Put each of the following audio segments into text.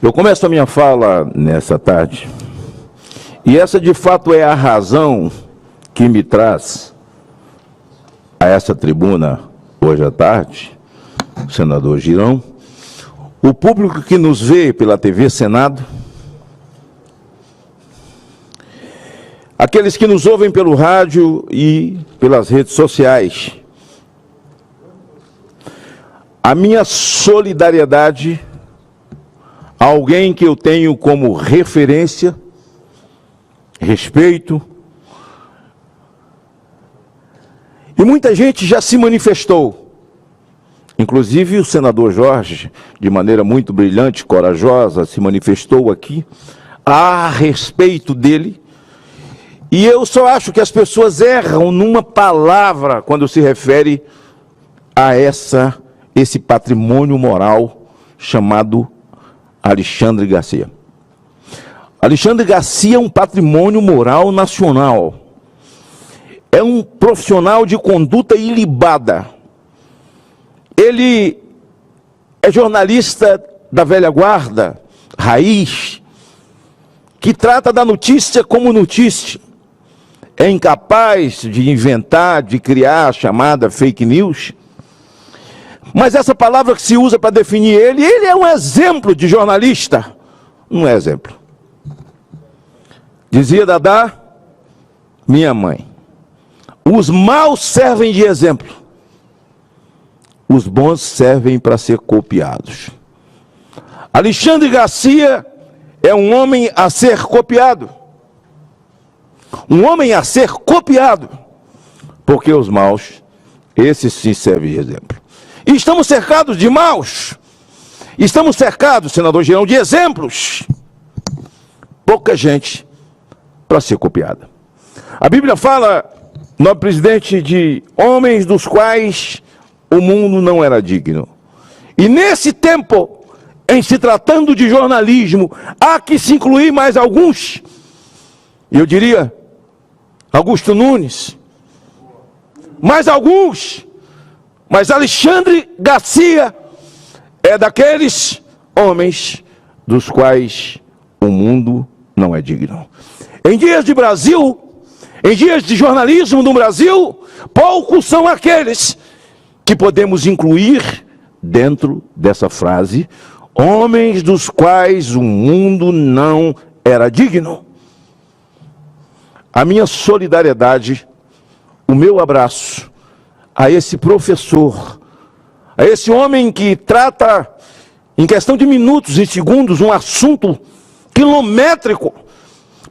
Eu começo a minha fala nessa tarde, e essa de fato é a razão que me traz a essa tribuna hoje à tarde, senador Girão, o público que nos vê pela TV Senado, aqueles que nos ouvem pelo rádio e pelas redes sociais. A minha solidariedade a alguém que eu tenho como referência, respeito, e muita gente já se manifestou, inclusive o senador Jorge, de maneira muito brilhante, corajosa, se manifestou aqui a respeito dele. E eu só acho que as pessoas erram numa palavra quando se refere a esse patrimônio moral chamado Alexandre Garcia. Alexandre Garcia é um patrimônio moral nacional. É um profissional de conduta ilibada. Ele é jornalista da velha guarda, raiz, que trata da notícia como notícia. É incapaz de inventar, de criar a chamada fake news. Mas essa palavra que se usa para definir ele é um exemplo de jornalista. Um exemplo. Dizia Dadá, minha mãe, os maus servem de exemplo, os bons servem para ser copiados. Alexandre Garcia é um homem a ser copiado. Um homem a ser copiado, porque os maus, esses sim servem de exemplo. E estamos cercados de maus. Estamos cercados, senador Girão, de exemplos. Pouca gente para ser copiada. A Bíblia fala, nobre presidente, de homens dos quais o mundo não era digno. E nesse tempo, em se tratando de jornalismo, há que se incluir mais alguns. Eu diria, Augusto Nunes, mais alguns. Mas Alexandre Garcia é daqueles homens dos quais o mundo não é digno. Em dias de Brasil, em dias de jornalismo no Brasil, poucos são aqueles que podemos incluir dentro dessa frase, homens dos quais o mundo não era digno. A minha solidariedade, o meu abraço a esse professor, a esse homem que trata, em questão de minutos e segundos, um assunto quilométrico,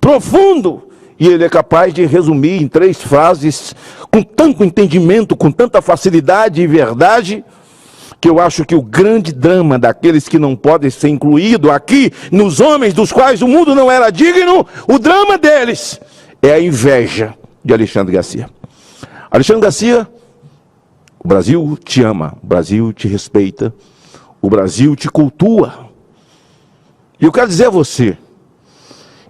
profundo, e ele é capaz de resumir em 3 frases, com tanto entendimento, com tanta facilidade e verdade, que eu acho que o grande drama daqueles que não podem ser incluídos aqui, nos homens dos quais o mundo não era digno, o drama deles é a inveja de Alexandre Garcia. Alexandre Garcia, o Brasil te ama, o Brasil te respeita, o Brasil te cultua. E eu quero dizer a você,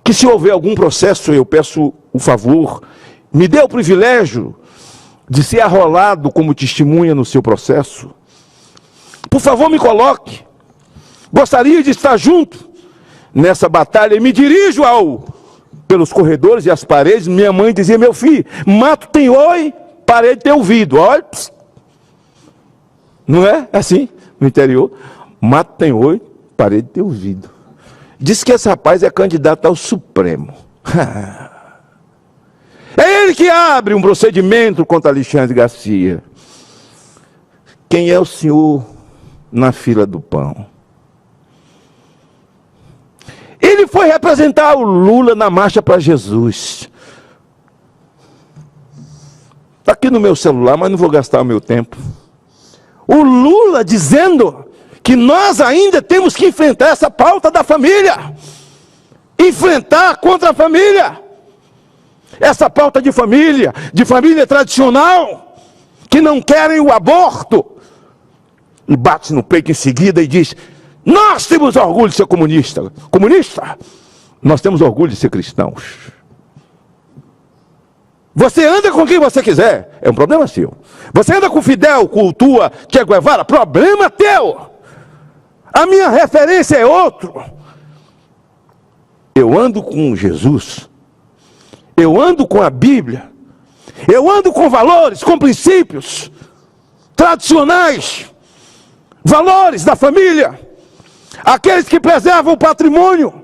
que se houver algum processo, eu peço o favor, me dê o privilégio de ser arrolado como testemunha no seu processo. Por favor, me coloque. Gostaria de estar junto nessa batalha e me dirijo pelos corredores e as paredes. Minha mãe dizia, meu filho, mato tem oi, parede tem ouvido. Olha, não é assim no interior? Mato tem oi, parede tem ouvido. Diz que esse rapaz é candidato ao Supremo. É ele que abre um procedimento contra Alexandre Garcia. Quem é o senhor na fila do pão? Ele foi representar o Lula na Marcha para Jesus. Está aqui no meu celular, mas não vou gastar o meu tempo. O Lula dizendo que nós ainda temos que enfrentar essa pauta da família. Enfrentar contra a família. Essa pauta de família tradicional, que não querem o aborto. E bate no peito em seguida e diz, nós temos orgulho de ser comunista. Comunista? Nós temos orgulho de ser cristãos. Você anda com quem você quiser, é um problema seu. Você anda com Fidel, Che Guevara, problema teu. A minha referência é outro. Eu ando com Jesus, eu ando com a Bíblia, eu ando com valores, com princípios tradicionais, valores da família, aqueles que preservam o patrimônio,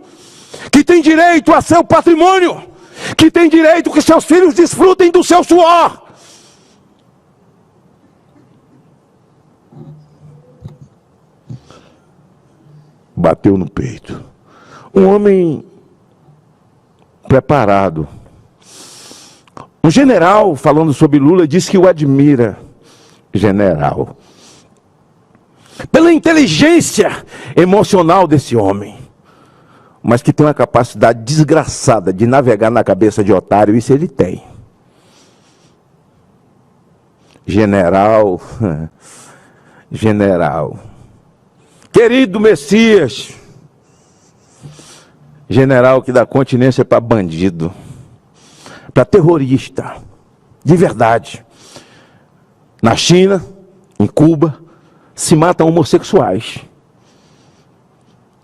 que têm direito a seu patrimônio, que têm direito que seus filhos desfrutem do seu suor. Bateu no peito. Um homem preparado. Um general, falando sobre Lula, disse que o admira, general, pela inteligência emocional desse homem, mas que tem uma capacidade desgraçada de navegar na cabeça de otário. Isso ele tem. General, general, querido Messias, general que dá continência para bandido, para terrorista, de verdade. Na China, em Cuba, se matam homossexuais.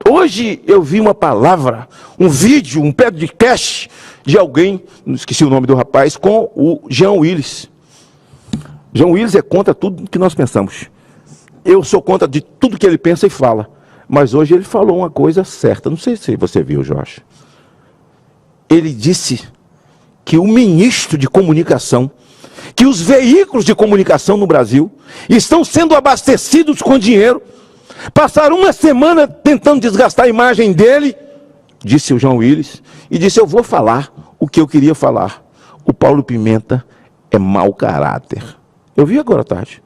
Hoje eu vi uma palavra, um vídeo, um podcast de alguém, não esqueci o nome do rapaz, com o Jean Willis. Jean Willis é contra tudo que nós pensamos. Eu sou contra de tudo que ele pensa e fala. Mas hoje ele falou uma coisa certa. Não sei se você viu, Jorge. Ele disse que o ministro de comunicação, que os veículos de comunicação no Brasil estão sendo abastecidos com dinheiro. Passaram uma semana tentando desgastar a imagem dele, disse o João Willis, e disse: eu vou falar o que eu queria falar. O Paulo Pimenta é mau caráter. Eu vi agora à tarde.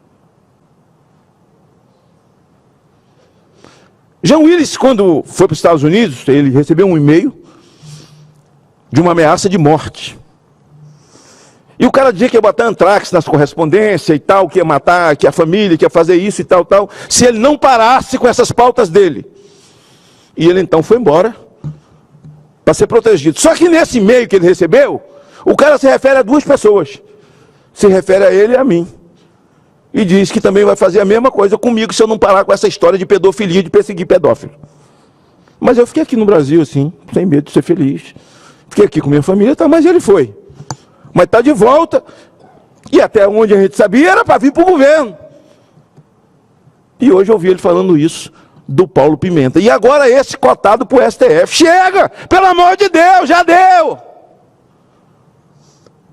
João Willis, quando foi para os Estados Unidos, ele recebeu um e-mail de uma ameaça de morte. E o cara dizia que ia botar antrax nas correspondências e tal, que ia matar, que a família, que ia fazer isso e tal, tal, se ele não parasse com essas pautas dele. E ele então foi embora para ser protegido. Só que nesse e-mail que ele recebeu, o cara se refere a duas pessoas. Se refere a ele e a mim. E diz que também vai fazer a mesma coisa comigo se eu não parar com essa história de pedofilia, de perseguir pedófilo. Mas eu fiquei aqui no Brasil, assim, sem medo de ser feliz. Fiquei aqui com minha família, tá, mas ele foi. Mas está de volta, e até onde a gente sabia era para vir para o governo. E hoje eu ouvi ele falando isso do Paulo Pimenta. E agora esse cotado para o STF. Chega! Pelo amor de Deus, já deu!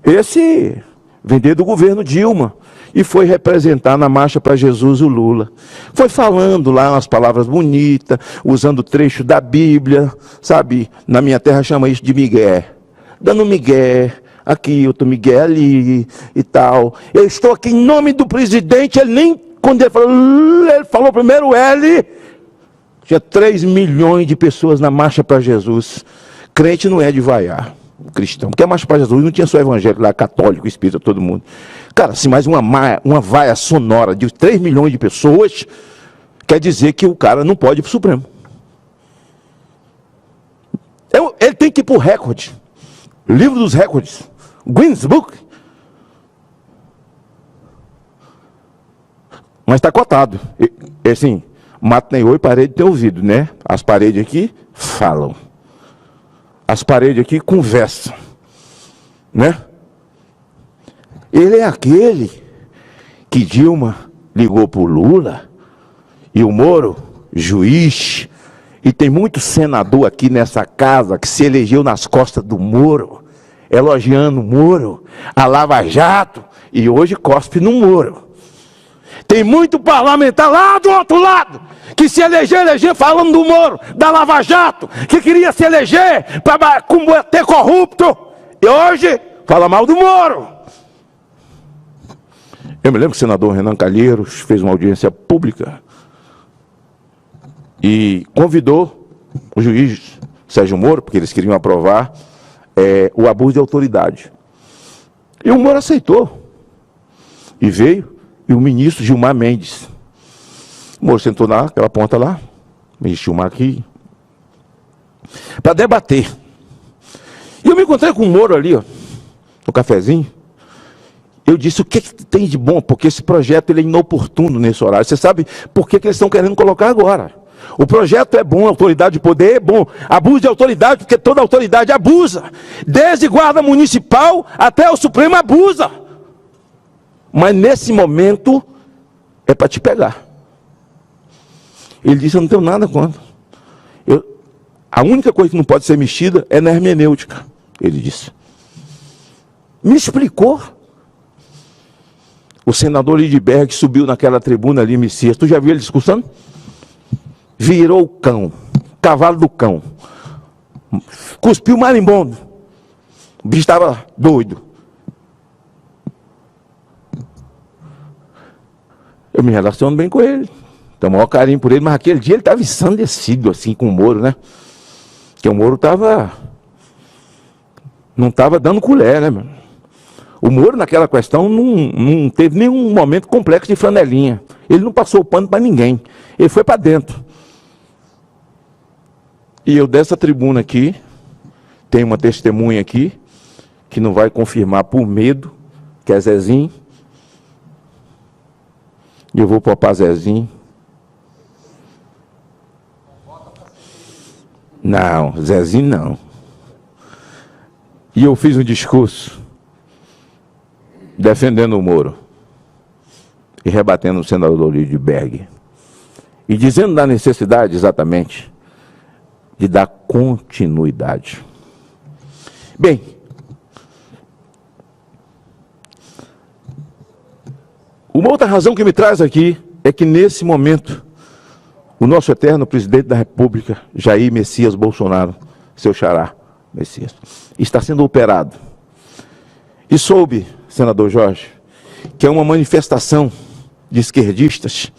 Esse vender do governo Dilma e foi representar na Marcha para Jesus o Lula. Foi falando lá umas palavras bonitas, usando trecho da Bíblia, sabe? Na minha terra chama isso de migué. Dando migué. Aqui, outro Miguel ali e tal. Eu estou aqui em nome do presidente. Ele nem, quando ele falou primeiro L, tinha 3 milhões de pessoas na Marcha para Jesus. Crente não é de vaiar, cristão. Porque a Marcha para Jesus não tinha só evangélico lá, católico, espírita, todo mundo. Cara, se mais uma vaia sonora de 3 milhões de pessoas, quer dizer que o cara não pode ir para o Supremo. Ele tem que ir para o recorde. Livro dos recordes. Guinness Book. Mas está cotado. E assim, mato nem oi, parede tem ouvido, né? As paredes aqui falam. As paredes aqui conversam. Né? Ele é aquele que Dilma ligou para o Lula e o Moro, juiz, e tem muito senador aqui nessa casa que se elegeu nas costas do Moro, elogiando o Moro, a Lava Jato, e hoje cospe no Moro. Tem muito parlamentar lá do outro lado, que se eleger falando do Moro, da Lava Jato, que queria se eleger para combater corrupto, e hoje fala mal do Moro. Eu me lembro que o senador Renan Calheiros fez uma audiência pública e convidou o juiz Sérgio Moro, porque eles queriam aprovar o abuso de autoridade. E o Moro aceitou. E veio, e o ministro Gilmar Mendes. O Moro sentou naquela ponta lá, o ministro Gilmar aqui, para debater. E eu me encontrei com o Moro ali, ó, no cafezinho. Eu disse: o que tem de bom? Porque esse projeto ele é inoportuno nesse horário. Você sabe por que eles estão querendo colocar agora? O projeto é bom, a autoridade de poder é bom. Abuso de autoridade, porque toda autoridade abusa. Desde guarda municipal até o Supremo abusa. Mas nesse momento é para te pegar. Ele disse, eu não tenho nada contra. A única coisa que não pode ser mexida é na hermenêutica, ele disse. Me explicou. O senador Lindbergh subiu naquela tribuna ali, Messias. Tu já viu ele discussando? Virou o cão, cavalo do cão. Cuspiu o marimbondo. O bicho estava doido. Eu me relaciono bem com ele. Tenho o maior carinho por ele, mas aquele dia ele estava ensandecido assim com o Moro, né? Porque o Moro não estava dando colher, né, mano? O Moro naquela questão não teve nenhum momento complexo de flanelinha. Ele não passou o pano para ninguém. Ele foi para dentro. E eu dessa tribuna aqui, tem uma testemunha aqui, que não vai confirmar por medo, que é Zezinho. E eu vou poupar Zezinho. Não, Zezinho não. E eu fiz um discurso defendendo o Moro e rebatendo o senador Lindbergh e dizendo da necessidade exatamente de dar continuidade. Bem, uma outra razão que me traz aqui é que nesse momento o nosso eterno presidente da República, Jair Messias Bolsonaro, seu xará Messias, está sendo operado. E soube, senador Jorge, que é uma manifestação de esquerdistas,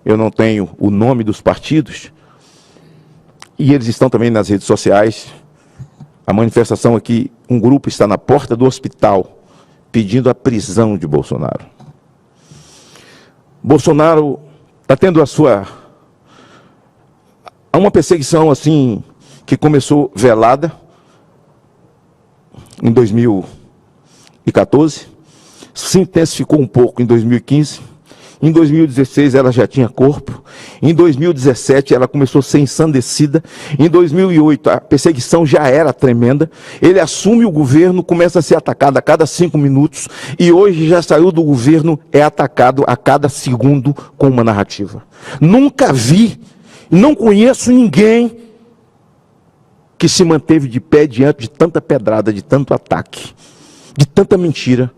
eu não tenho o nome dos partidos, e eles estão também nas redes sociais. A manifestação aqui, um grupo está na porta do hospital pedindo a prisão de Bolsonaro. Bolsonaro está tendo uma perseguição assim, que começou velada em 2014, se intensificou um pouco em 2015, em 2016 ela já tinha corpo, em 2017 ela começou a ser ensandecida, em 2008 a perseguição já era tremenda, ele assume o governo, começa a ser atacado a cada 5 minutos, e hoje já saiu do governo, é atacado a cada segundo com uma narrativa. Nunca vi, não conheço ninguém que se manteve de pé diante de tanta pedrada, de tanto ataque, de tanta mentira,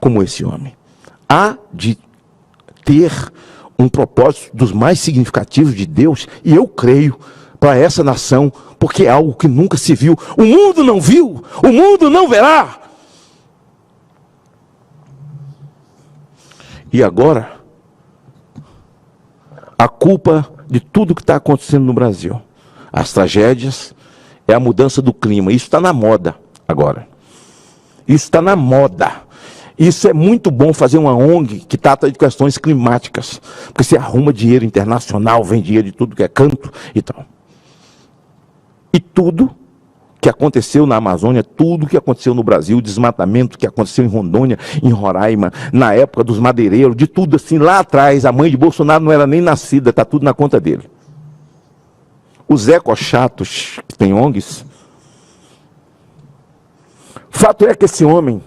como esse homem. Há de ter um propósito dos mais significativos de Deus, e eu creio, para essa nação, porque é algo que nunca se viu. O mundo não viu, o mundo não verá. E agora, a culpa de tudo que está acontecendo no Brasil, as tragédias, é a mudança do clima. Isso está na moda agora. Isso está na moda. Isso é muito bom fazer uma ONG que trata de questões climáticas, porque você arruma dinheiro internacional, vem dinheiro de tudo que é canto e tal. E tudo que aconteceu na Amazônia, tudo que aconteceu no Brasil, o desmatamento que aconteceu em Rondônia, em Roraima, na época dos madeireiros, de tudo assim, lá atrás, a mãe de Bolsonaro não era nem nascida, está tudo na conta dele. Os ecochatos, que tem ONGs, fato é que esse homem,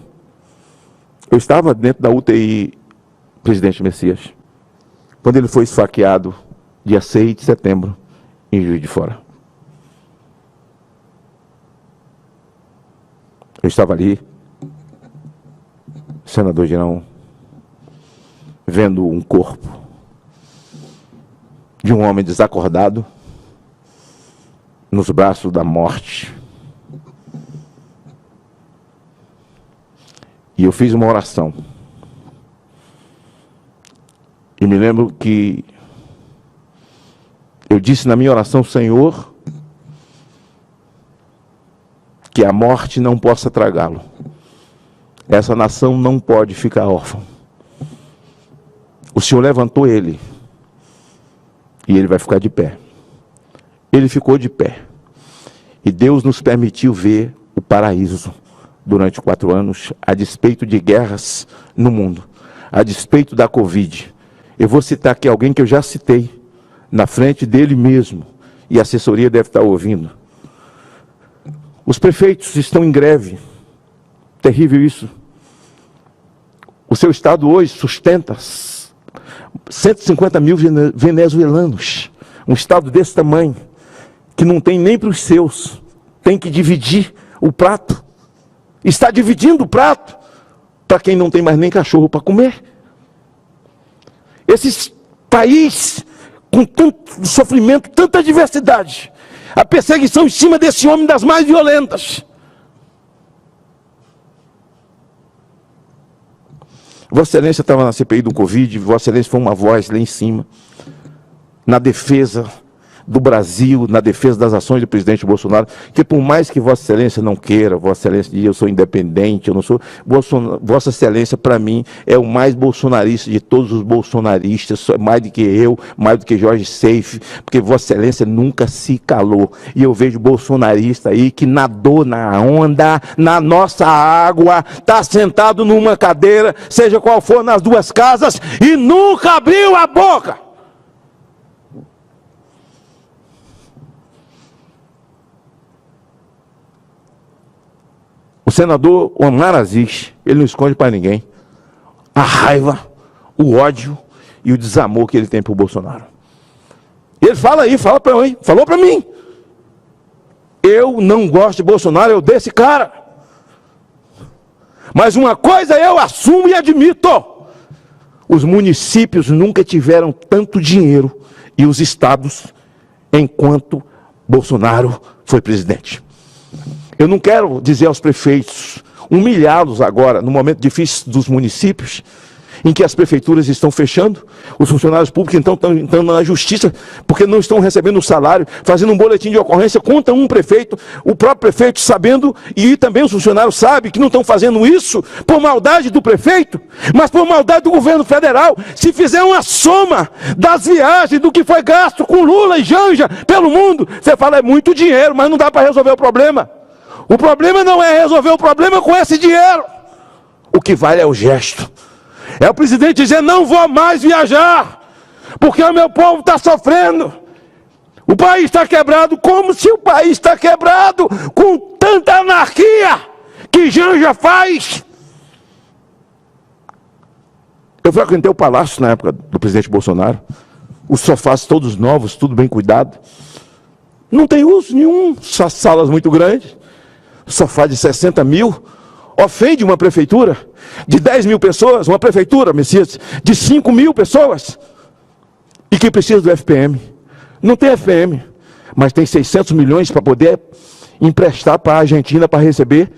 eu estava dentro da UTI, presidente Messias, quando ele foi esfaqueado, dia 6 de setembro, em Juiz de Fora. Eu estava ali, senador Girão, vendo um corpo de um homem desacordado, nos braços da morte. E eu fiz uma oração. E me lembro que eu disse na minha oração, Senhor, que a morte não possa tragá-lo. Essa nação não pode ficar órfã. O Senhor levantou ele. E ele vai ficar de pé. Ele ficou de pé. E Deus nos permitiu ver o paraíso durante 4 anos, a despeito de guerras no mundo, a despeito da Covid. Eu vou citar aqui alguém que eu já citei na frente dele mesmo, e a assessoria deve estar ouvindo. Os prefeitos estão em greve. Terrível isso. O seu estado hoje sustenta 150 mil venezuelanos. Um estado desse tamanho, que não tem nem para os seus, tem que dividir o prato. Está dividindo o prato para quem não tem mais nem cachorro para comer. Esse país com tanto sofrimento, tanta diversidade, a perseguição em cima desse homem das mais violentas. Vossa Excelência estava na CPI do Covid, Vossa Excelência foi uma voz lá em cima, na defesa do Brasil, na defesa das ações do presidente Bolsonaro, que por mais que Vossa Excelência não queira, Vossa Excelência diz, eu sou independente, eu não sou... Vossa Excelência, para mim, é o mais bolsonarista de todos os bolsonaristas, mais do que eu, mais do que Jorge Seife, porque Vossa Excelência nunca se calou. E eu vejo bolsonarista aí que nadou na onda, na nossa água, está sentado numa cadeira, seja qual for, nas duas casas, e nunca abriu a boca. O senador Omar Aziz, ele não esconde para ninguém a raiva, o ódio e o desamor que ele tem por Bolsonaro. Ele fala aí, falou para mim. Eu não gosto de Bolsonaro, eu desse cara. Mas uma coisa eu assumo e admito. Os municípios nunca tiveram tanto dinheiro e os estados enquanto Bolsonaro foi presidente. Eu não quero dizer aos prefeitos, humilhá-los agora, no momento difícil dos municípios, em que as prefeituras estão fechando, os funcionários públicos então estão na justiça, porque não estão recebendo o salário, fazendo um boletim de ocorrência contra um prefeito, o próprio prefeito sabendo, e também os funcionários sabem que não estão fazendo isso por maldade do prefeito, mas por maldade do governo federal. Se fizer uma soma das viagens, do que foi gasto com Lula e Janja pelo mundo, você fala, é muito dinheiro, mas não dá para resolver o problema. O problema não é resolver o problema com esse dinheiro. O que vale é o gesto. É o presidente dizer, não vou mais viajar, porque o meu povo está sofrendo. O país está quebrado, como se o país está quebrado, com tanta anarquia que Janja faz. Eu frequentei o palácio na época do presidente Bolsonaro. Os sofás todos novos, tudo bem cuidado. Não tem uso nenhum, só salas muito grandes. Sofá de 60 mil, ofende uma prefeitura de 10 mil pessoas, uma prefeitura, Messias, de 5 mil pessoas, e que precisa do FPM. Não tem FPM, mas tem 600 milhões para poder emprestar para a Argentina para receber,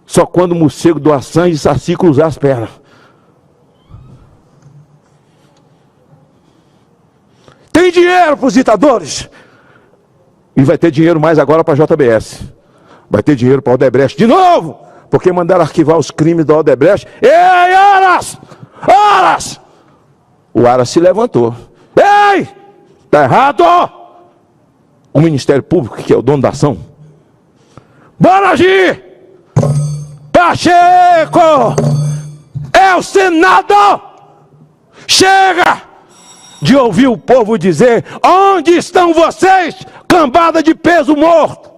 só quando o morcego do Assange e Saci cruzar as pernas. Tem dinheiro para os ditadores, e vai ter dinheiro mais agora para a JBS. Vai ter dinheiro para o Odebrecht de novo, porque mandaram arquivar os crimes da Odebrecht. Ei, Aras! Aras! O Aras se levantou. Ei! Está errado! O Ministério Público, que é o dono da ação. Bora agir! Pacheco! É o Senado! Chega de ouvir o povo dizer, onde estão vocês, cambada de peso morto?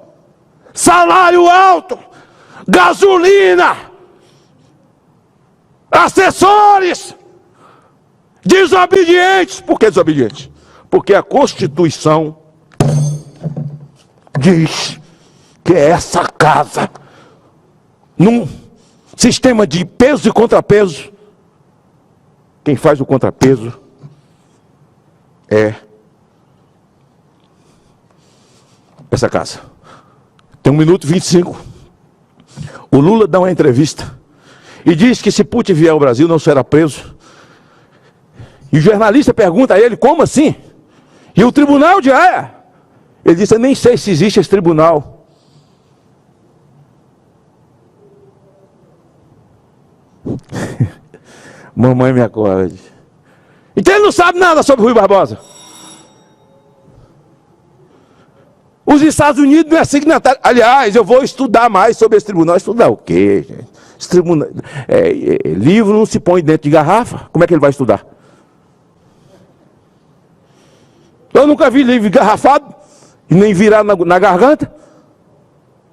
Salário alto, gasolina, assessores, desobedientes. Por que desobedientes? Porque a Constituição diz que essa casa, num sistema de peso e contrapeso, quem faz o contrapeso é essa casa. Tem 1 minuto e 25. O Lula dá uma entrevista e diz que se Putin vier ao Brasil não será preso. E o jornalista pergunta a ele, como assim? E o tribunal de Haia? Ele disse, eu nem sei se existe esse tribunal. Mamãe me acorde. Então ele não sabe nada sobre Rui Barbosa. Os Estados Unidos não é signatário. Aliás, eu vou estudar mais sobre esse tribunal. Estudar o quê, gente? Esse tribunal, livro não se põe dentro de garrafa. Como é que ele vai estudar? Eu nunca vi livro engarrafado e nem virar na garganta.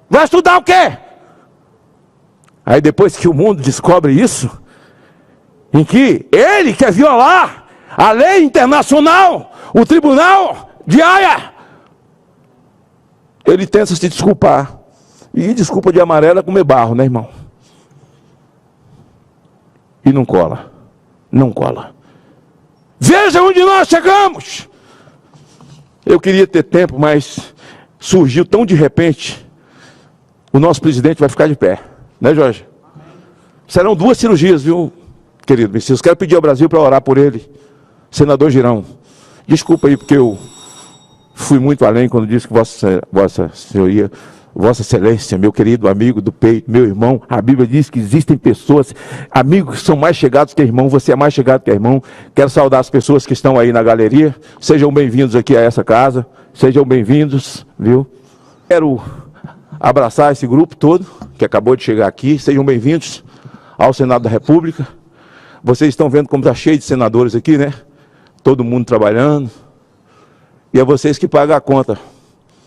Vai estudar o quê? Aí depois que o mundo descobre isso, em que ele quer violar a lei internacional, o tribunal de Haia, ele tenta se desculpar. E desculpa de amarelo é comer barro, né, irmão? E não cola. Não cola. Veja onde nós chegamos. Eu queria ter tempo, mas surgiu tão de repente. O nosso presidente vai ficar de pé. Né, Jorge? Serão 2 cirurgias, viu, querido Messias? Quero pedir ao Brasil para orar por ele. Senador Girão. Desculpa aí, porque eu fui muito além quando disse que Vossa Senhoria, Vossa Excelência, meu querido amigo do peito, meu irmão. A Bíblia diz que existem pessoas, amigos que são mais chegados que irmão. Você é mais chegado que irmão. Quero saudar as pessoas que estão aí na galeria. Sejam bem-vindos aqui a essa casa. Sejam bem-vindos, viu? Quero abraçar esse grupo todo que acabou de chegar aqui. Sejam bem-vindos ao Senado da República. Vocês estão vendo como está cheio de senadores aqui, né? Todo mundo trabalhando. E é vocês que pagam a conta.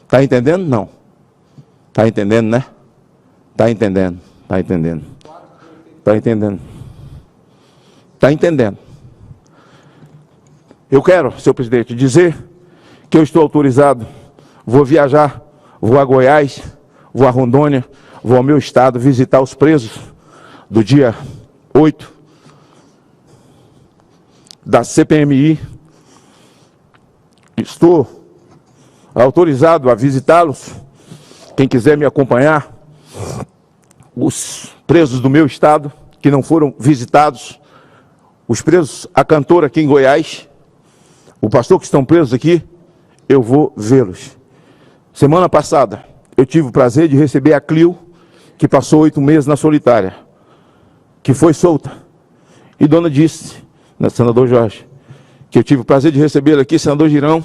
Tá entendendo? Não. Tá entendendo, né? Tá entendendo. Tá entendendo. Tá entendendo. Tá entendendo. Eu quero, senhor presidente, dizer que eu estou autorizado. Vou viajar, vou a Goiás, vou a Rondônia, vou ao meu estado visitar os presos do dia 8 da CPMI. Estou autorizado a visitá-los. Quem quiser me acompanhar, os presos do meu estado, que não foram visitados, os presos, a cantora aqui em Goiás, o pastor que estão presos aqui, eu vou vê-los. Semana passada, eu tive o prazer de receber a Clio, que passou 8 meses na solitária, que foi solta. E dona disse, né, senador Jorge, que eu tive o prazer de recebê-la aqui, senador Girão,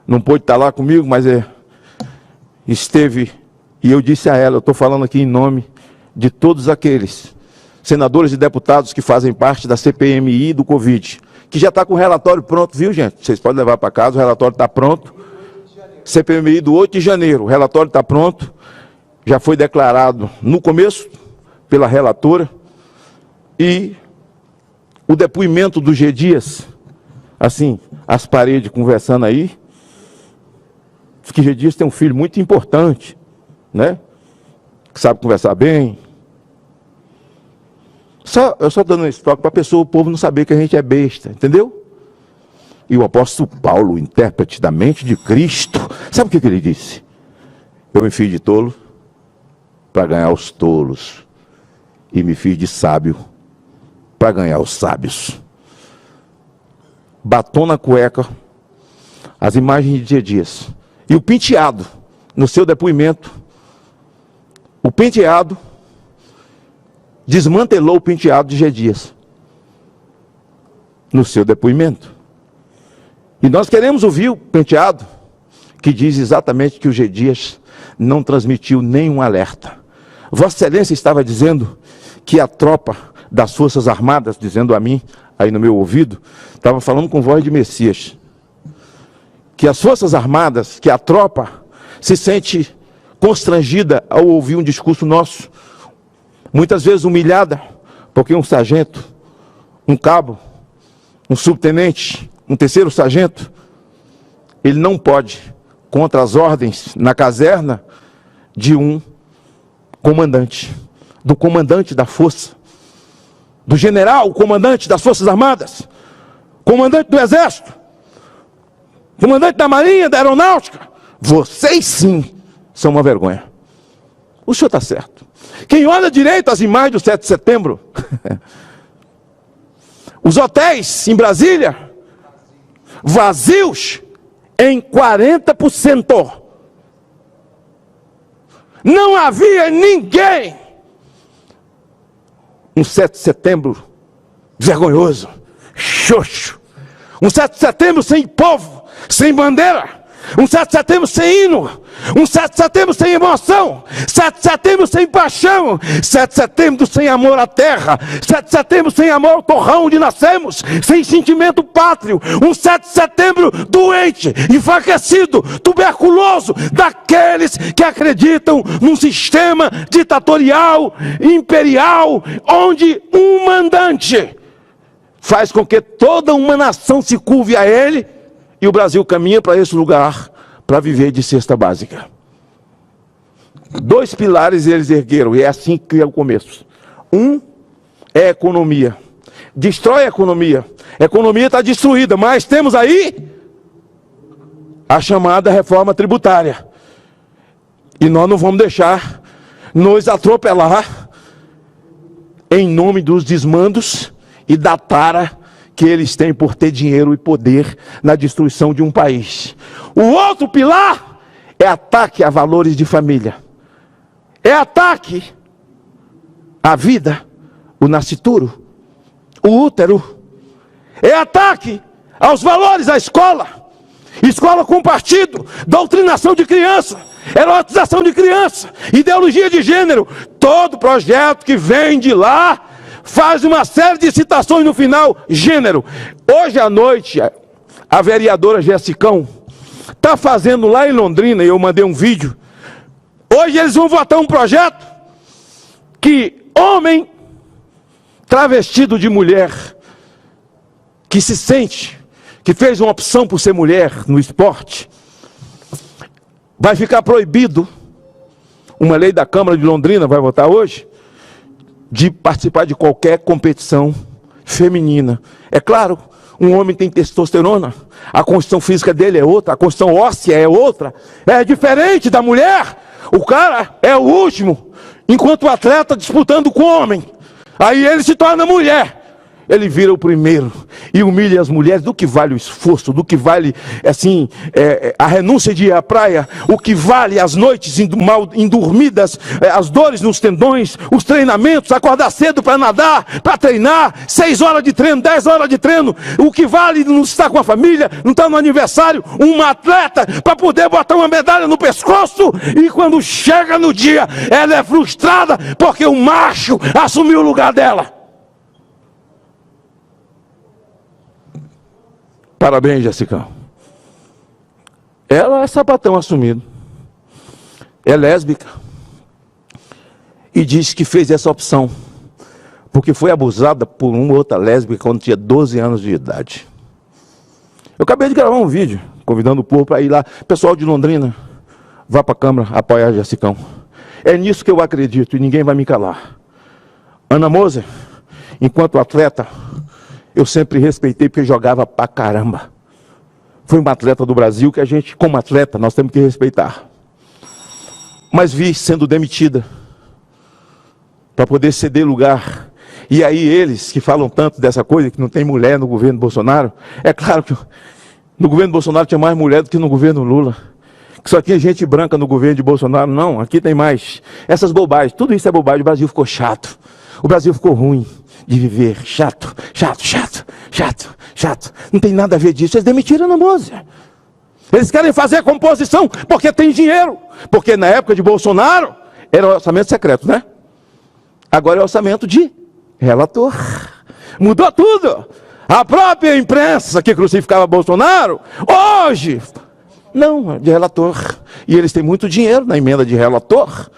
não pôde estar lá comigo, mas esteve, e eu disse a ela, eu estou falando aqui em nome de todos aqueles senadores e deputados que fazem parte da CPMI do Covid, que já está com o relatório pronto, viu, gente? Vocês podem levar para casa, o relatório está pronto. CPMI do 8 de janeiro, o relatório está pronto, já foi declarado no começo pela relatora, e o depoimento do G. Dias, assim, as paredes conversando aí, que G. Dias tem um filho muito importante, né? Que sabe conversar bem. Eu só dando esse toque para o povo não saber que a gente é besta, entendeu? E o apóstolo Paulo, intérprete da mente de Cristo, sabe o que ele disse? Eu me fiz de tolo para ganhar os tolos, e me fiz de sábio para ganhar os sábios. Batom na cueca, as imagens de G. Dias. E o penteado, no seu depoimento, o penteado, desmantelou o penteado de G. Dias. No seu depoimento. E nós queremos ouvir o penteado, que diz exatamente que o G. Dias não transmitiu nenhum alerta. Vossa Excelência estava dizendo que a tropa das Forças Armadas, dizendo a mim, aí no meu ouvido, estava falando com voz de Messias, que as Forças Armadas, que a tropa se sente constrangida ao ouvir um discurso nosso, muitas vezes humilhada, porque um sargento, um cabo, um subtenente, um terceiro sargento, ele não pode, contra as ordens na caserna de um comandante, do comandante da força, do general, comandante das Forças Armadas, comandante do Exército, comandante da Marinha, da Aeronáutica. Vocês sim são uma vergonha. O senhor está certo. Quem olha direito as imagens do 7 de setembro, os hotéis em Brasília, vazios em 40%. Não havia ninguém. Um 7 de setembro vergonhoso, xoxo. Um 7 de setembro sem povo, sem bandeira, Um 7 de setembro sem hino, um 7 de setembro sem emoção, 7 de setembro sem paixão, 7 de setembro sem amor à terra, 7 de setembro sem amor ao torrão onde nascemos, sem sentimento pátrio, um 7 de setembro doente, enfraquecido, tuberculoso, daqueles que acreditam num sistema ditatorial, imperial, onde um mandante faz com que toda uma nação se curve a ele. E o Brasil caminha para esse lugar para viver de cesta básica. 2 pilares eles ergueram, e é assim que é o começo. Um é a economia. Destrói a economia. A economia está destruída, mas temos aí a chamada reforma tributária. E nós não vamos deixar nos atropelar em nome dos desmandos e da tara que eles têm por ter dinheiro e poder na destruição de um país. O outro pilar é ataque a valores de família. É ataque à vida, o nascituro, o útero. É ataque aos valores da escola. Escola com partido, doutrinação de criança, erotização de criança, ideologia de gênero. Todo projeto que vem de lá faz uma série de citações no final, gênero. Hoje à noite, a vereadora Jessicão está fazendo lá em Londrina, e eu mandei um vídeo. Hoje eles vão votar um projeto que homem travestido de mulher, que se sente, que fez uma opção por ser mulher no esporte, vai ficar proibido, uma lei da Câmara de Londrina vai votar hoje, de participar de qualquer competição feminina. É claro, um homem tem testosterona, a constituição física dele é outra, a constituição óssea é outra, é diferente da mulher. O cara é o último, enquanto o atleta disputando com o homem. Aí ele se torna mulher. Ele vira o primeiro e humilha as mulheres. Do que vale o esforço, do que vale assim, a renúncia de ir à praia, o que vale as noites mal endormidas, as dores nos tendões, os treinamentos, acordar cedo para nadar, para treinar, 6 horas de treino, 10 horas de treino, o que vale não estar com a família, não estar no aniversário, uma atleta para poder botar uma medalha no pescoço, e quando chega no dia, ela é frustrada porque o macho assumiu o lugar dela. Parabéns, Jessicão. Ela é sapatão assumido. É lésbica. E diz que fez essa opção porque foi abusada por uma outra lésbica quando tinha 12 anos de idade. Eu acabei de gravar um vídeo convidando o povo para ir lá. Pessoal de Londrina, vá para a Câmara apoiar a Jessicão. É nisso que eu acredito e ninguém vai me calar. Ana Moser, enquanto atleta, eu sempre respeitei porque jogava pra caramba. Foi uma atleta do Brasil que a gente, como atleta, nós temos que respeitar. Mas vi sendo demitida para poder ceder lugar. E aí eles que falam tanto dessa coisa, que não tem mulher no governo Bolsonaro, é claro que no governo Bolsonaro tinha mais mulher do que no governo Lula. Que só tinha gente branca no governo de Bolsonaro. Não, aqui tem mais. Essas bobagens, tudo isso é bobagem. O Brasil ficou chato. O Brasil ficou ruim de viver, chato. Não tem nada a ver disso. Eles demitiram a Ana Moser. Eles querem fazer composição porque tem dinheiro. Porque na época de Bolsonaro era orçamento secreto, né? Agora é orçamento de relator. Mudou tudo. A própria imprensa que crucificava Bolsonaro, hoje, não, de relator. E eles têm muito dinheiro na emenda de relator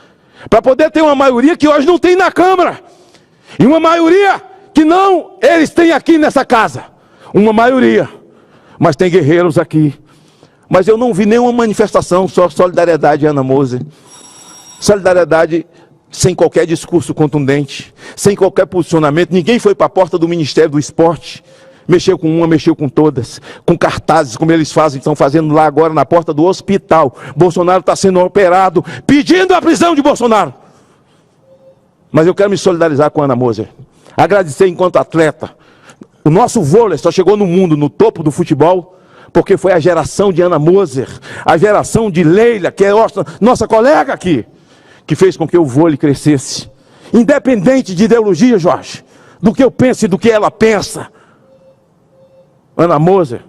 para poder ter uma maioria que hoje não tem na Câmara. E uma maioria que não eles têm aqui nessa casa. Uma maioria. Mas tem guerreiros aqui. Mas eu não vi nenhuma manifestação, só solidariedade a Ana Moser. Solidariedade sem qualquer discurso contundente, sem qualquer posicionamento. Ninguém foi para a porta do Ministério do Esporte. Mexeu com uma, mexeu com todas. Com cartazes, como eles fazem, estão fazendo lá agora na porta do hospital. Bolsonaro está sendo operado, pedindo a prisão de Bolsonaro. Mas eu quero me solidarizar com a Ana Moser. Agradecer enquanto atleta. O nosso vôlei só chegou no mundo, no topo do futebol, porque foi a geração de Ana Moser, a geração de Leila, que é nossa colega aqui, que fez com que o vôlei crescesse. Independente de ideologia, Jorge, do que eu penso e do que ela pensa. Ana Moser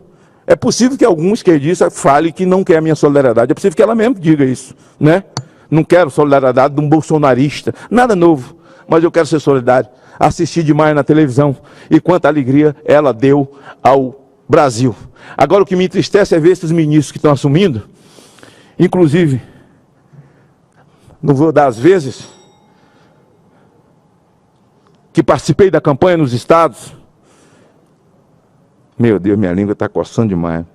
É possível que algum esquerdista fale que não quer a minha solidariedade. É possível que ela mesmo diga isso, né? Não quero solidariedade de um bolsonarista. Nada novo, mas eu quero ser solidário. Assisti demais na televisão e quanta alegria ela deu ao Brasil. Agora o que me entristece é ver esses ministros que estão assumindo, inclusive, não vou dar as vezes, que participei da campanha nos estados. Meu Deus, minha língua está coçando demais.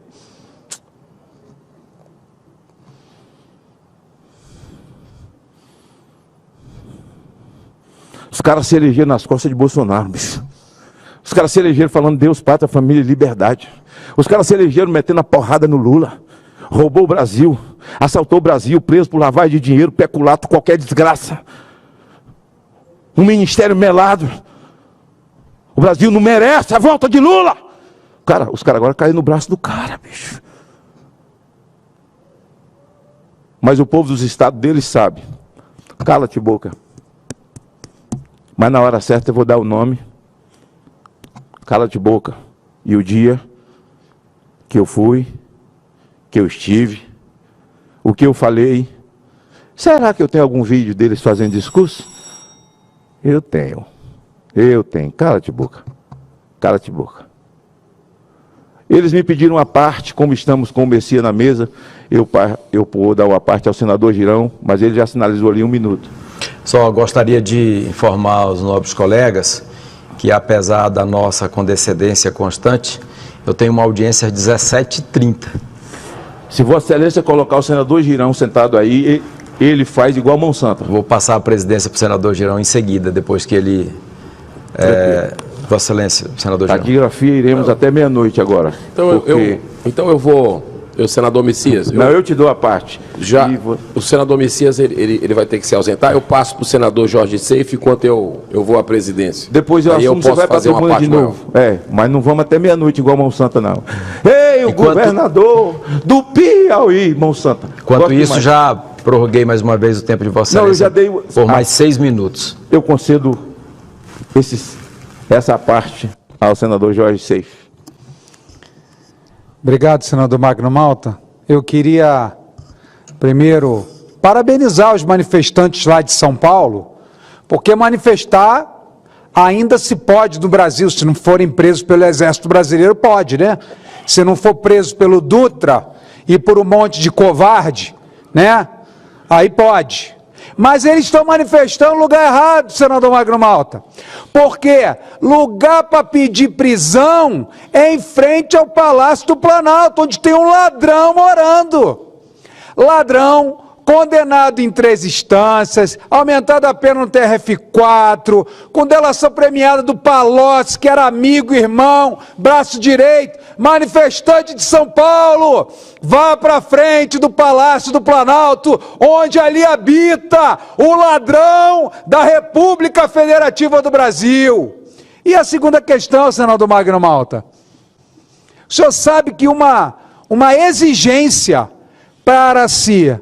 Os caras se elegeram nas costas de Bolsonaro, bicho. Os caras se elegeram falando Deus, pátria, família e liberdade. Os caras se elegeram metendo a porrada no Lula. Roubou o Brasil, assaltou o Brasil, preso por lavagem de dinheiro, peculato, qualquer desgraça. Um ministério melado. O Brasil não merece a volta de Lula. Cara, os caras agora caem no braço do cara, bicho. Mas o povo dos estados deles sabe. Cala-te, boca. Mas na hora certa eu vou dar o nome. Cala-te, boca. E o dia que eu fui, que eu estive, o que eu falei. Será que eu tenho algum vídeo deles fazendo discurso? Eu tenho. Cala-te, boca. Cala-te, boca. Eles me pediram uma parte, como estamos com o Messias na mesa, eu vou dar uma parte ao senador Girão, mas ele já sinalizou ali 1 minuto. Só gostaria de informar os nobres colegas que, apesar da nossa condescendência constante, eu tenho uma audiência às 17h30. Se Vossa Excelência colocar o senador Girão sentado aí, ele faz igual Monsanto. Vou passar a presidência para o senador Girão em seguida, depois que ele... Vossa Excelência, senador Girão. Taquigrafia iremos até meia-noite agora. Então eu vou... senador Messias... Eu te dou a parte. O senador Messias, ele vai ter que se ausentar. Eu passo para o senador Jorge Seif enquanto eu vou à presidência. Depois eu assumo, você vai fazer uma parte de novo. Mas não vamos até meia-noite igual Monsanto, não. Ei, o governador do Piauí, Monsanto. Enquanto isso, já prorroguei mais uma vez o tempo de Vossa Excelência. Eu já dei... Por mais 6 minutos. Eu concedo essa parte ao senador Jorge Seif. Obrigado, senador Magno Malta. Eu queria, primeiro, parabenizar os manifestantes lá de São Paulo, porque manifestar ainda se pode no Brasil, se não forem presos pelo Exército Brasileiro, pode, né? Se não for preso pelo Dutra e por um monte de covarde, né? Aí pode. Mas eles estão manifestando no lugar errado, senador Magno Malta. Porque lugar para pedir prisão é em frente ao Palácio do Planalto, onde tem um ladrão morando. Ladrão, condenado em 3 instâncias, aumentada a pena no TRF4, com delação premiada do Palocci, que era amigo, irmão, braço direito, manifestante de São Paulo, vá para frente do Palácio do Planalto, onde ali habita o ladrão da República Federativa do Brasil. E a segunda questão, senador Magno Malta, o senhor sabe que uma exigência para se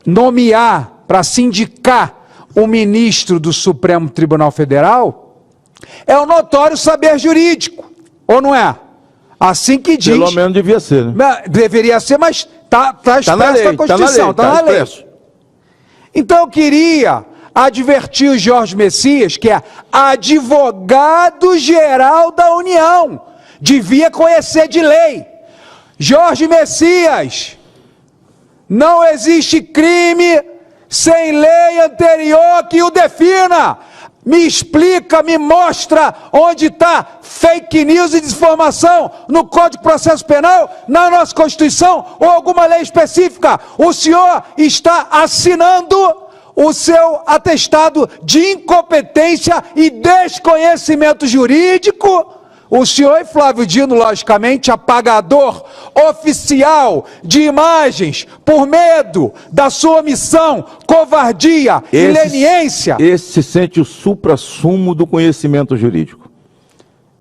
nomear, para se indicar um ministro do Supremo Tribunal Federal, é o notório saber jurídico, ou não é? Assim que diz. Pelo menos devia ser, né? Deveria ser, mas está expresso na Constituição, está na lei. Então eu queria advertir o Jorge Messias, que é advogado-geral da União, devia conhecer de lei. Jorge Messias, não existe crime sem lei anterior que o defina. Me explica, me mostra onde está fake news e desinformação no Código de Processo Penal, na nossa Constituição ou alguma lei específica. O senhor está assinando o seu atestado de incompetência e desconhecimento jurídico. O senhor Flávio Dino, logicamente, apagador oficial de imagens por medo da sua omissão, covardia e leniência. Esse se sente o suprassumo do conhecimento jurídico.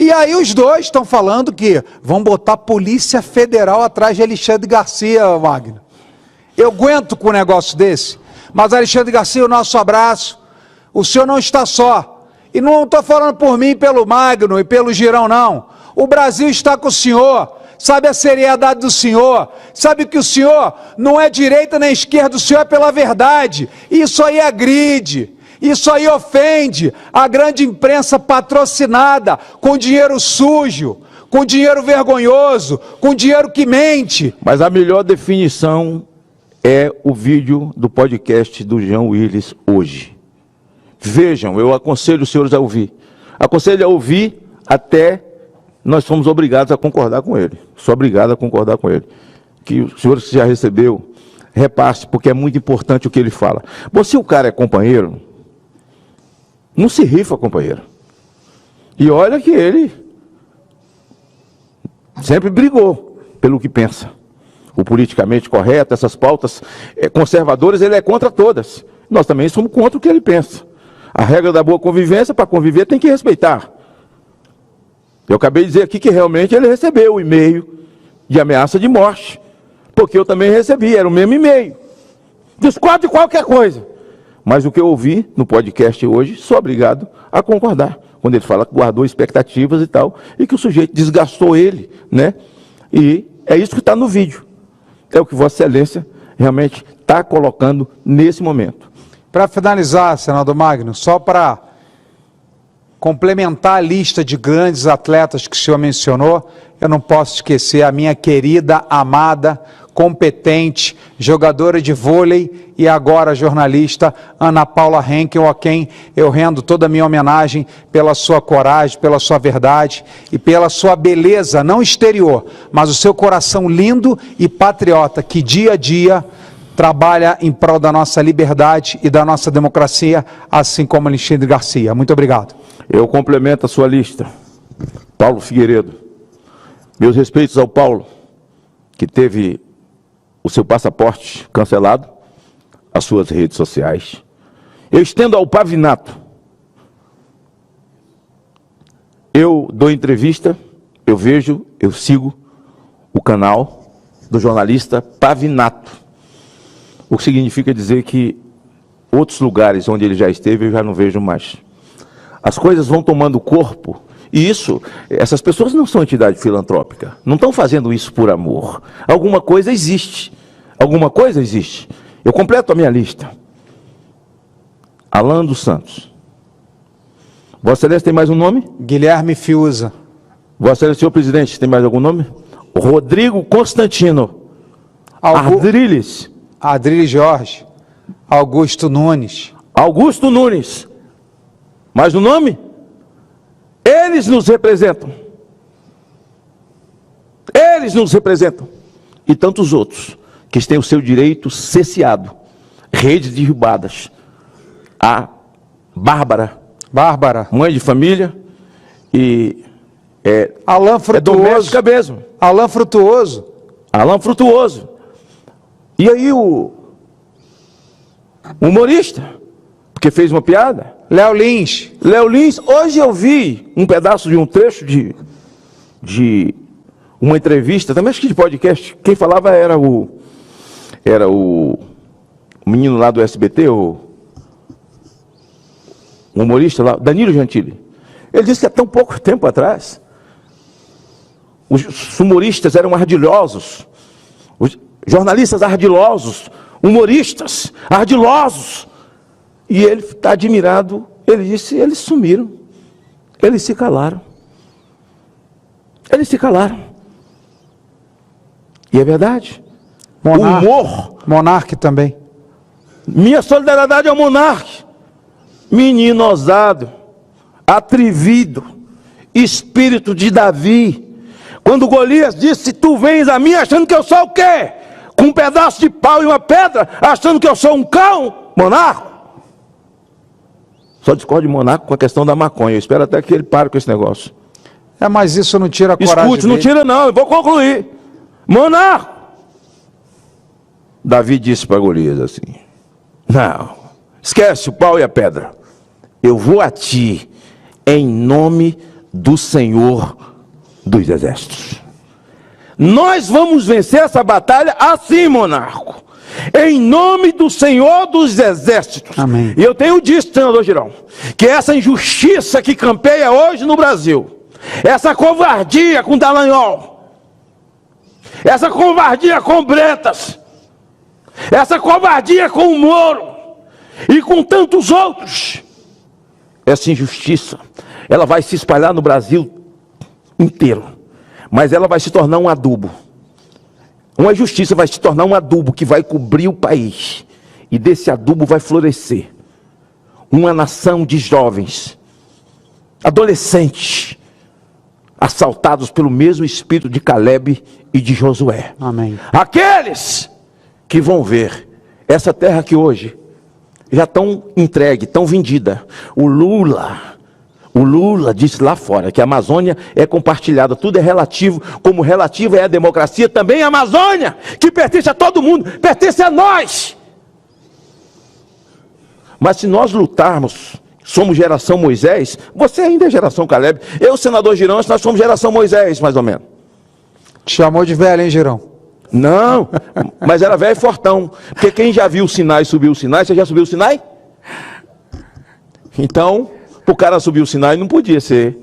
E aí os dois estão falando que vão botar Polícia Federal atrás de Alexandre Garcia, Wagner. Eu aguento com um negócio desse, mas Alexandre Garcia, o nosso abraço. O senhor não está só. E não estou falando por mim, pelo Magno e pelo Girão, não. O Brasil está com o senhor. sabe a seriedade do senhor, sabe que o senhor não é direita nem esquerda, o senhor é pela verdade. Isso aí agride, isso aí ofende a grande imprensa patrocinada com dinheiro sujo, com dinheiro vergonhoso, com dinheiro que mente. Mas a melhor definição é o vídeo do podcast do Jean Willis hoje. Vejam, eu aconselho os senhores a ouvir. Aconselho a ouvir até nós somos obrigados a concordar com ele. Sou obrigado a concordar com ele. Que os senhores que já recebeu, repasse, porque é muito importante o que ele fala. Bom, se o cara é companheiro, não se rifa, companheiro. E olha que ele sempre brigou pelo que pensa. O politicamente correto, essas pautas conservadoras, ele é contra todas. Nós também somos contra o que ele pensa. A regra da boa convivência, para conviver, tem que respeitar. Eu acabei de dizer aqui que realmente ele recebeu o e-mail de ameaça de morte, porque eu também recebi, era o mesmo e-mail. Discordo de qualquer coisa. Mas o que eu ouvi no podcast hoje, sou obrigado a concordar. Quando ele fala que guardou expectativas e tal, e que o sujeito desgastou ele, né? E é isso que está no vídeo. É o que Vossa Excelência realmente está colocando nesse momento. Para finalizar, senador Magno, só para complementar a lista de grandes atletas que o senhor mencionou, eu não posso esquecer a minha querida, amada, competente, jogadora de vôlei e agora jornalista, Ana Paula Henkel, a quem eu rendo toda a minha homenagem pela sua coragem, pela sua verdade e pela sua beleza, não exterior, mas o seu coração lindo e patriota, que dia a dia trabalha em prol da nossa liberdade e da nossa democracia, assim como Alexandre Garcia. Muito obrigado. Eu complemento a sua lista. Paulo Figueiredo. Meus respeitos ao Paulo, que teve o seu passaporte cancelado, as suas redes sociais. Eu estendo ao Pavinato. Eu dou entrevista, eu vejo, eu sigo o canal do jornalista Pavinato. O que significa dizer que outros lugares onde ele já esteve eu já não vejo mais. As coisas vão tomando corpo, e essas pessoas não são entidade filantrópica, não estão fazendo isso por amor. Alguma coisa existe, Eu completo a minha lista. Alan dos Santos. Vossa Excelência tem mais um nome? Guilherme Fiuza. Vossa Excelência, senhor presidente, tem mais algum nome? Rodrigo Constantino. Ardriles. Adriles Jorge. Augusto Nunes. Augusto Nunes. Mais um nome? Eles nos representam. Eles nos representam. E tantos outros que têm o seu direito cesseado. Redes derrubadas. A Bárbara, mãe de família, e Alan Frutuoso. É doméstica mesmo. Alan Frutuoso. E aí o humorista, porque fez uma piada. Léo Lins. Hoje eu vi um pedaço de um trecho de uma entrevista, também acho que de podcast. Quem falava era o menino lá do SBT, o humorista lá, Danilo Gentili. Ele disse que há tão pouco tempo atrás os humoristas eram ardilhosos, os jornalistas ardilosos, humoristas ardilosos. E ele está admirado. Ele disse, eles sumiram, eles se calaram. E é verdade. O humor. Monarque também. Minha solidariedade ao Monarque. Menino ousado, atrevido, espírito de Davi. Quando Golias disse, tu vens a mim achando que eu sou o quê? Com um pedaço de pau e uma pedra, achando que eu sou um cão, Monarco. Só discordo de Monarco com a questão da maconha. Eu espero até que ele pare com esse negócio. Mas isso não tira a coragem dele. Escute, não tira não, eu vou concluir. Monarco. Davi disse para Golias assim, não, esquece o pau e a pedra. Eu vou a ti em nome do Senhor dos Exércitos. Nós vamos vencer essa batalha assim, Monarco. Em nome do Senhor dos Exércitos. Amém. E eu tenho dito, senador Girão, que essa injustiça que campeia hoje no Brasil, essa covardia com Dallagnol, essa covardia com Bretas, essa covardia com o Moro e com tantos outros, essa injustiça, ela vai se espalhar no Brasil inteiro, mas ela vai se tornar um adubo. Uma injustiça vai se tornar um adubo que vai cobrir o país, e desse adubo vai florescer uma nação de jovens, adolescentes, assaltados pelo mesmo espírito de Caleb e de Josué. Amém. Aqueles que vão ver essa terra que hoje já estão entregue, tão vendida. O Lula disse lá fora que a Amazônia é compartilhada, tudo é relativo, como relativa é a democracia, também a Amazônia, que pertence a todo mundo, pertence a nós. Mas se nós lutarmos, somos geração Moisés, você ainda é geração Caleb, eu, senador Girão, nós somos geração Moisés, mais ou menos. Te chamou de velho, hein, Girão? Não, mas era velho e fortão. Porque quem já viu o Sinai, subiu o Sinai, você já subiu o Sinai? Então, o cara subir o Sinai não podia ser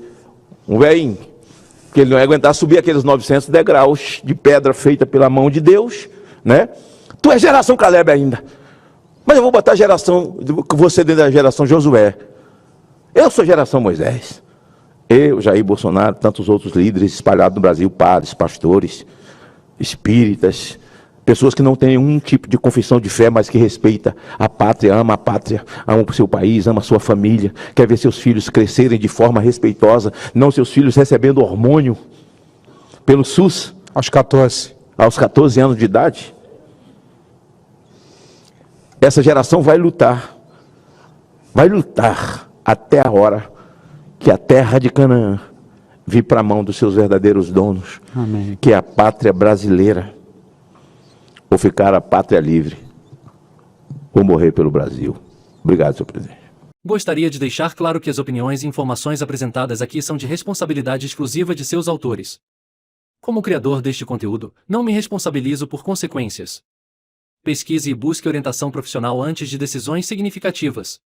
um velhinho, porque ele não ia aguentar subir aqueles 900 degraus de pedra feita pela mão de Deus, né? Tu é geração Caleb ainda. Mas eu vou botar você dentro da geração Josué. Eu sou geração Moisés. Eu, Jair Bolsonaro, tantos outros líderes espalhados no Brasil, padres, pastores, espíritas, pessoas que não têm um tipo de confissão de fé, mas que respeita a pátria, ama o seu país, ama a sua família, quer ver seus filhos crescerem de forma respeitosa, não seus filhos recebendo hormônio pelo SUS. Aos 14. Aos 14 anos de idade. Essa geração vai lutar até a hora que a terra de Canaã vir para a mão dos seus verdadeiros donos. Amém. Que é a pátria brasileira, ou ficar a pátria livre, ou morrer pelo Brasil. Obrigado, senhor presidente. Gostaria de deixar claro que as opiniões e informações apresentadas aqui são de responsabilidade exclusiva de seus autores. Como criador deste conteúdo, não me responsabilizo por consequências. Pesquise e busque orientação profissional antes de decisões significativas.